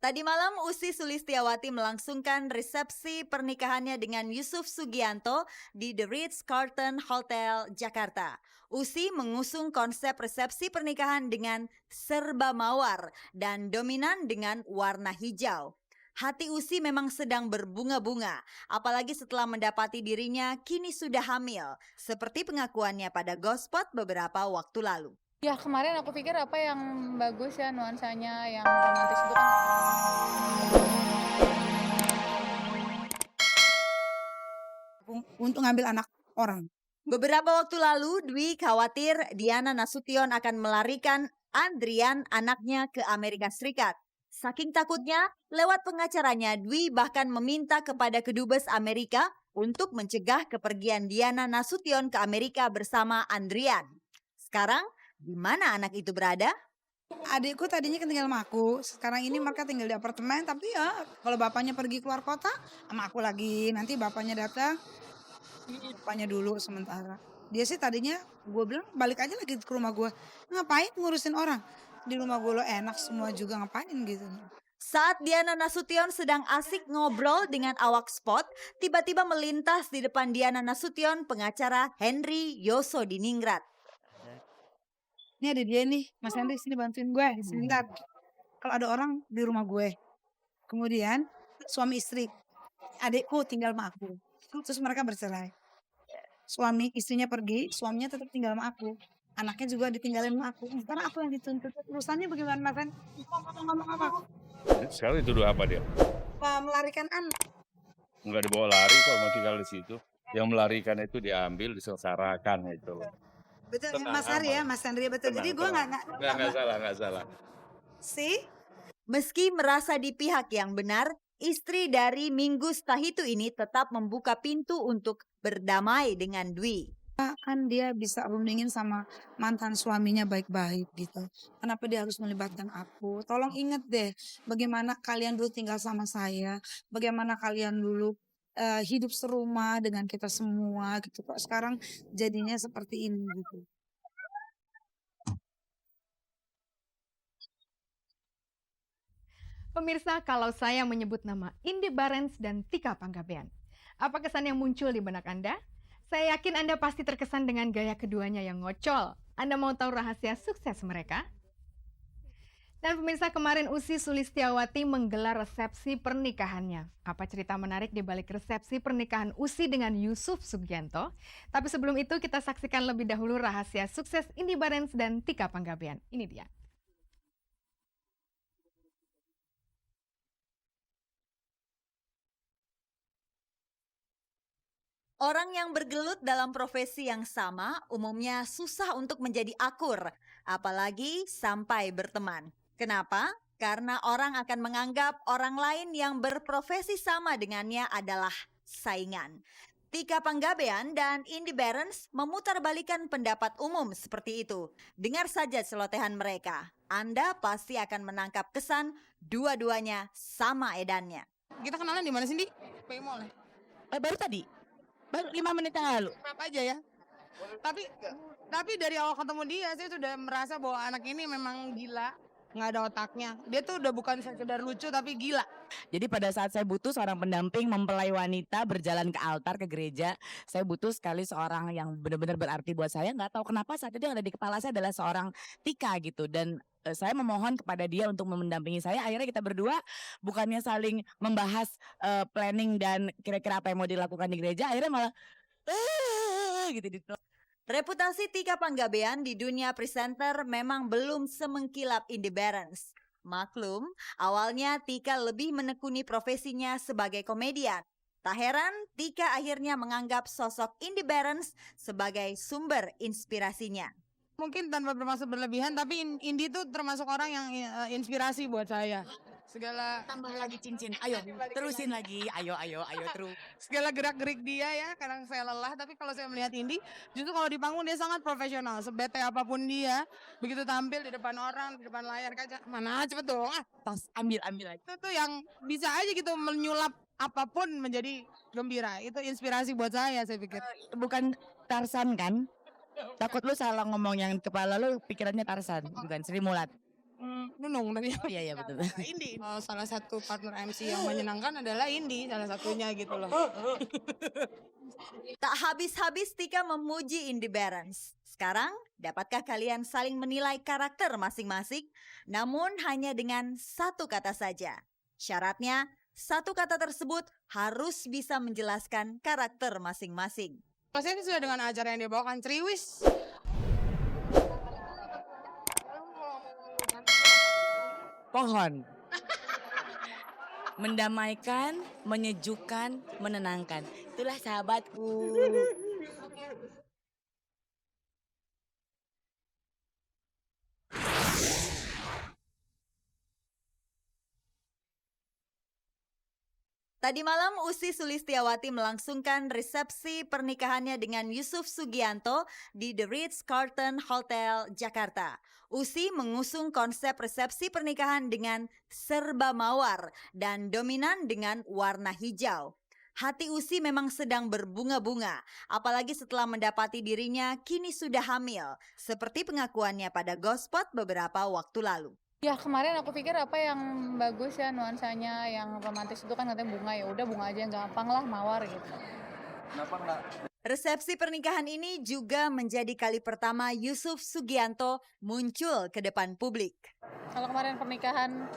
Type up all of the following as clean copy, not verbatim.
Tadi malam Ussy Sulistyawati melangsungkan resepsi pernikahannya dengan Yusuf Sugianto di The Ritz-Carlton Hotel, Jakarta. Ussy mengusung konsep resepsi pernikahan dengan serba mawar dan dominan dengan warna hijau. Hati Ussy memang sedang berbunga-bunga, apalagi setelah mendapati dirinya kini sudah hamil, seperti pengakuannya pada Gospot beberapa waktu lalu. Ya kemarin aku pikir apa yang bagus ya nuansanya yang romantis itu kan. Untuk ngambil anak orang. Beberapa waktu lalu, Dwi khawatir Diana Nasution akan melarikan Andrian anaknya ke Amerika Serikat. Saking takutnya, lewat pengacaranya, Dwi bahkan meminta kepada Kedubes Amerika untuk mencegah kepergian Diana Nasution ke Amerika bersama Andrian. Sekarang, di mana anak itu berada? Adikku tadinya kan tinggal sama aku, sekarang ini mereka tinggal di apartemen, tapi ya kalau bapaknya pergi keluar kota, sama aku lagi. Nanti bapaknya datang, bapaknya dulu sementara. Dia sih tadinya, gue bilang balik aja lagi ke rumah gue. Ngapain ngurusin orang? Di rumah gue lo enak semua juga, ngapain gitu. Saat Diana Nasution sedang asik ngobrol dengan awak Spot, tiba-tiba melintas di depan Diana Nasution pengacara Henry Yosodiningrat. Ini ada dia nih, Mas Henry sini bantuin gue, sebentar. Kalau ada orang di rumah gue, kemudian suami istri, adikku tinggal sama aku. Terus mereka bercerai. Suami istrinya pergi, suaminya tetap tinggal sama aku. Anaknya juga ditinggalin sama aku. Sekarang aku yang dituntut. Urusannya bagaimana Mas Henry? Ngomong apa? Sekarang dituduh apa dia? Melarikan anak. Enggak dibawa lari kok, mau tinggal di situ. Yang melarikan itu diambil, disengsarakan itu. Betul, Tenang, Mas Hari ya, aman. Mas Henry betul. Jadi gue Tenang. Nggak salah. sih. Meski merasa di pihak yang benar, istri dari Minggu Stahitu ini tetap membuka pintu untuk berdamai dengan Dwi. Kan dia bisa rundingin sama mantan suaminya baik-baik gitu. Kenapa dia harus melibatkan aku? Tolong inget deh, bagaimana kalian dulu tinggal sama saya, bagaimana kalian dulu hidup serumah dengan kita semua gitu. Kok sekarang jadinya seperti ini gitu. Pemirsa, kalau saya menyebut nama Indy Barens dan Tika Panggabean, apa kesan yang muncul di benak Anda? Saya yakin Anda pasti terkesan dengan gaya keduanya yang ngocol. Anda mau tahu rahasia sukses mereka? Dan pemirsa, kemarin Ussy Sulistyawati menggelar resepsi pernikahannya. Apa cerita menarik di balik resepsi pernikahan Ussy dengan Yusuf Sugianto? Tapi sebelum itu kita saksikan lebih dahulu rahasia sukses Indy Barens dan Tika Panggabean. Ini dia. Orang yang bergelut dalam profesi yang sama umumnya susah untuk menjadi akur, apalagi sampai berteman. Kenapa? Karena orang akan menganggap orang lain yang berprofesi sama dengannya adalah saingan. Tika Panggabean dan Indy Barens memutarbalikan pendapat umum seperti itu. Dengar saja celotehan mereka. Anda pasti akan menangkap kesan dua-duanya sama edannya. Kita kenalan di mana sih, Di? PI Mall ya? Baru tadi, baru 5 menit yang lalu. Apa aja ya? Tapi dari awal ketemu dia, saya sudah merasa bahwa anak ini memang gila, nggak ada otaknya. Dia tuh udah bukan sekedar lucu tapi gila. Jadi pada saat saya butuh seorang pendamping mempelai wanita berjalan ke altar, ke gereja, saya butuh sekali seorang yang benar-benar berarti buat saya. Nggak tahu kenapa saat itu yang ada di kepala saya adalah seorang Tika gitu. Dan saya memohon kepada dia untuk mendampingi saya. Akhirnya kita berdua bukannya saling membahas planning dan kira-kira apa yang mau dilakukan di gereja, akhirnya malah gitu. Reputasi Tika Panggabean di dunia presenter memang belum semengkilap Indy Barens. Maklum, awalnya Tika lebih menekuni profesinya sebagai komedian. Tak heran, Tika akhirnya menganggap sosok Indy Barens sebagai sumber inspirasinya. Mungkin tanpa bermaksud berlebihan, tapi Indi tuh termasuk orang yang inspirasi buat saya. Segala Tambah lagi cincin, ayo terusin lagi, ayo terus. segala gerak-gerik dia ya, kadang saya lelah, tapi kalau saya melihat Indi, justru kalau di panggung dia sangat profesional. Sebete apapun dia, begitu tampil di depan orang, di depan layar kaca, mana cepet dong, Tos, ambil lagi. itu tuh yang bisa aja gitu menyulap apapun menjadi gembira. Itu inspirasi buat saya pikir. Bukan Tarsan kan? Takut lu salah ngomong yang di kepala lu pikirannya Tarsan, bukan Sri Mulat. Nunung tadi. Oh iya betul. Indi. Salah satu partner MC yang menyenangkan adalah Indi, salah satunya gitu loh. Tak habis-habis Tika memuji Indy Barens. Sekarang, dapatkah kalian saling menilai karakter masing-masing? Namun hanya dengan satu kata saja. Syaratnya, satu kata tersebut harus bisa menjelaskan karakter masing-masing. Pasti sesuai dengan acara yang dia bawakan, Triwis. Pohon. Mendamaikan, menyejukkan, menenangkan. Itulah sahabatku. Tadi malam Usi Sulistiawati melangsungkan resepsi pernikahannya dengan Yusuf Sugianto di The Ritz-Carlton Hotel, Jakarta. Usi mengusung konsep resepsi pernikahan dengan serba mawar dan dominan dengan warna hijau. Hati Usi memang sedang berbunga-bunga, apalagi setelah mendapati dirinya kini sudah hamil, seperti pengakuannya pada Gospot beberapa waktu lalu. Ya kemarin aku pikir apa yang bagus ya nuansanya, yang romantis itu kan katanya bunga, ya udah bunga aja yang gampang lah, mawar gitu. Resepsi pernikahan ini juga menjadi kali pertama Yusuf Sugianto muncul ke depan publik. Kalau kemarin pernikahan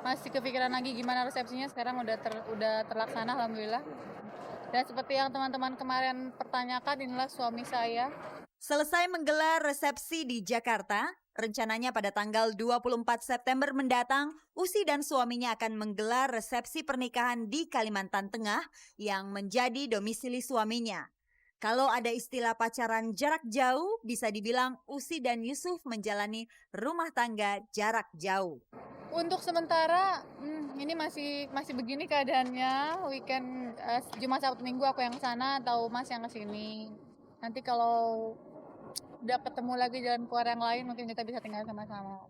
masih kepikiran lagi gimana resepsinya, sekarang udah terlaksana alhamdulillah. Dan seperti yang teman-teman kemarin pertanyakan, inilah suami saya. Selesai menggelar resepsi di Jakarta, rencananya pada tanggal 24 September mendatang, Usi dan suaminya akan menggelar resepsi pernikahan di Kalimantan Tengah yang menjadi domisili suaminya. Kalau ada istilah pacaran jarak jauh, bisa dibilang Usi dan Yusuf menjalani rumah tangga jarak jauh. Untuk sementara ini masih begini keadaannya. Weekend Jumat Sabtu Minggu aku yang sana atau Mas yang ke sini. Nanti kalau udah ketemu lagi jalan keluar yang lain, mungkin kita bisa tinggal sama-sama.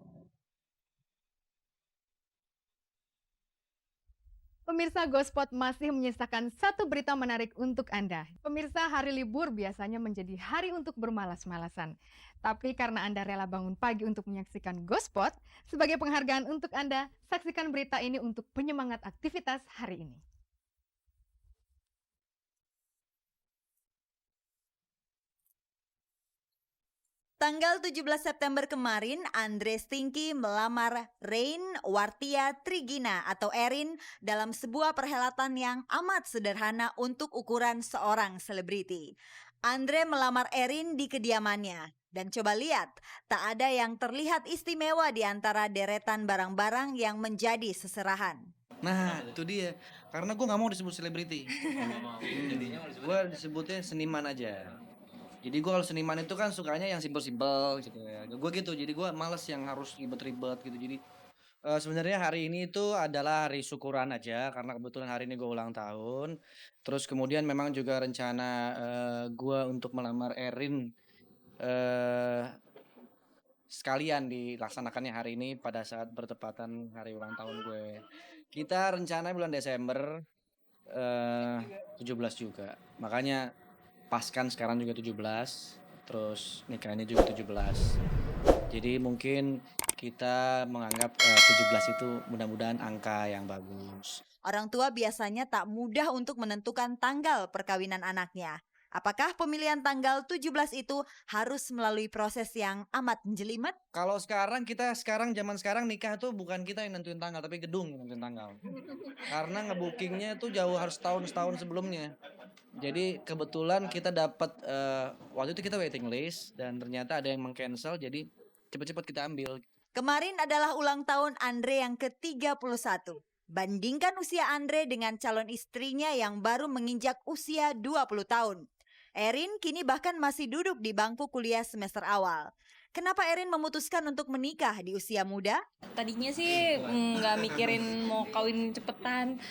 Pemirsa Gospot masih menyisakan satu berita menarik untuk Anda. Pemirsa, hari libur biasanya menjadi hari untuk bermalas-malasan. Tapi karena Anda rela bangun pagi untuk menyaksikan Gospot, sebagai penghargaan untuk Anda, saksikan berita ini untuk penyemangat aktivitas hari ini. Tanggal 17 September kemarin, Andre Stinky melamar Rain Wartia Trigina atau Erin dalam sebuah perhelatan yang amat sederhana untuk ukuran seorang selebriti. Andre melamar Erin di kediamannya. Dan coba lihat, tak ada yang terlihat istimewa di antara deretan barang-barang yang menjadi seserahan. Nah itu dia, karena gue gak mau disebut selebriti. Gue disebutnya seniman aja. Jadi gue kalau seniman itu kan sukanya yang simpel-simpel gitu ya. Gue gitu, jadi gue males yang harus ribet-ribet gitu. Jadi sebenarnya hari ini itu adalah hari syukuran aja, karena kebetulan hari ini gue ulang tahun. Terus kemudian memang juga rencana gue untuk melamar Erin sekalian dilaksanakannya hari ini pada saat bertepatan hari ulang tahun gue. Kita rencana bulan Desember 17 juga. Makanya pas kan sekarang juga 17, terus nikahnya juga 17. Jadi mungkin kita menganggap 17 itu mudah-mudahan angka yang bagus. Orang tua biasanya tak mudah untuk menentukan tanggal perkawinan anaknya. Apakah pemilihan tanggal 17 itu harus melalui proses yang amat menjelimet? Kalau zaman sekarang nikah tuh bukan kita yang nentuin tanggal, tapi gedung yang nentuin tanggal. Karena ngebookingnya tuh jauh harus setahun sebelumnya. Jadi kebetulan kita dapat waktu itu kita waiting list dan ternyata ada yang meng-cancel, jadi cepat-cepat kita ambil. Kemarin adalah ulang tahun Andre yang ke-31. Bandingkan usia Andre dengan calon istrinya yang baru menginjak usia 20 tahun. Erin kini bahkan masih duduk di bangku kuliah semester awal. Kenapa Erin memutuskan untuk menikah di usia muda? Tadinya sih nggak mikirin mau kawin cepetan.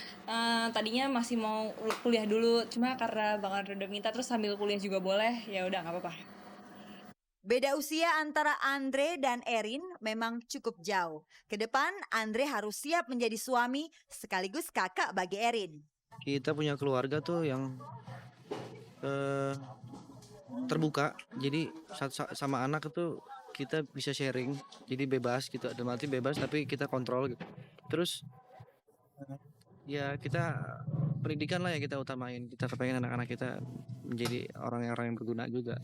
Tadinya masih mau kuliah dulu. Cuma karena Bang Andre udah minta, terus sambil kuliah juga boleh. Ya udah nggak apa-apa. Beda usia antara Andre dan Erin memang cukup jauh. Kedepan Andre harus siap menjadi suami sekaligus kakak bagi Erin. Kita punya keluarga tuh yang terbuka, jadi sama anak itu kita bisa sharing, jadi bebas gitu, dalam arti bebas tapi kita kontrol gitu. Terus ya kita pendidikan lah yang kita utamain, kita kepengen anak-anak kita menjadi orang yang berguna juga.